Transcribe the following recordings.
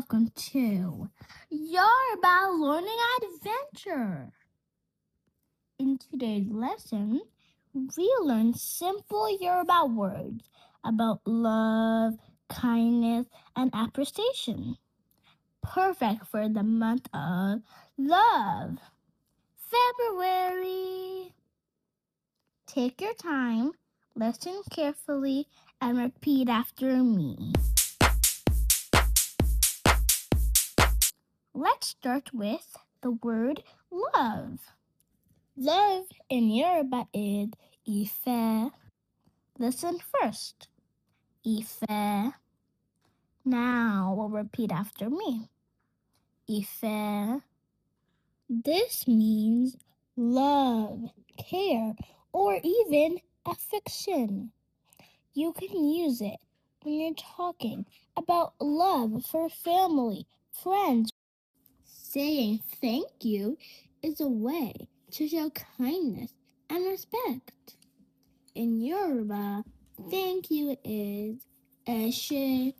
welcome to Yoruba Learning Adventure. In today's lesson, we learn simple Yoruba words about love, kindness, and appreciation. Perfect for the month of love, February. Take your time, listen carefully, and repeat after me. Let's start with the word love. Love in Yoruba is Ife. Listen first. Ife. Now we'll repeat after me. Ife. This means love, care, or even affection. You can use it when you're talking about love for family, friends. Saying thank you is a way to show kindness and respect. In Yoruba, thank you is Eshe.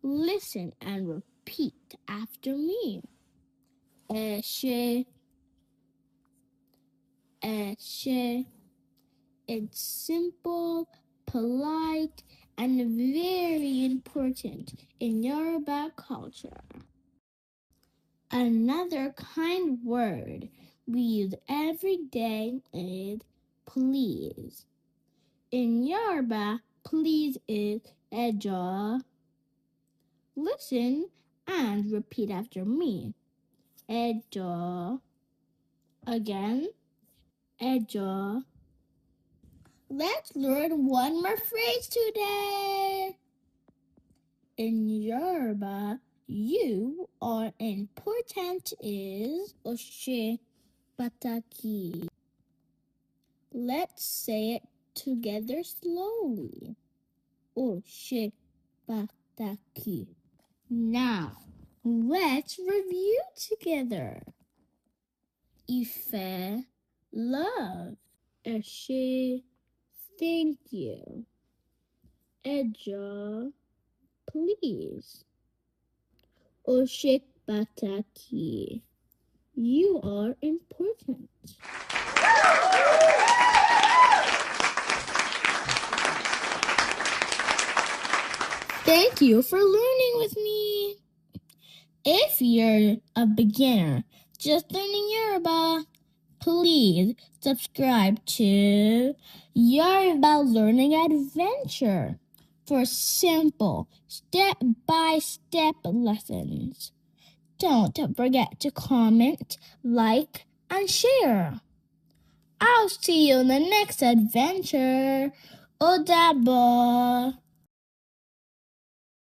Listen and repeat after me. Eshe. Eshe. It's simple, polite, and very important in Yoruba culture. Another kind word we use every day is please. In Yoruba, please is ejo. Listen and repeat after me. Ejo. Again, ejo. Let's learn one more phrase today. In Yoruba, you are important is Oshe pàtàkì. Let's say it together slowly. Oshe pàtàkì. Now, let's review together. Ife, love. Eshe, thank you. Ejo, please. Oshe pàtàkì, you are important. Thank you for learning with me. If you're a beginner just learning Yoruba, please subscribe to Yoruba Learning Adventure for simple step-by-step lessons. Don't forget to comment, like, and share. I'll see you in the next adventure. Ó dàbọ̀.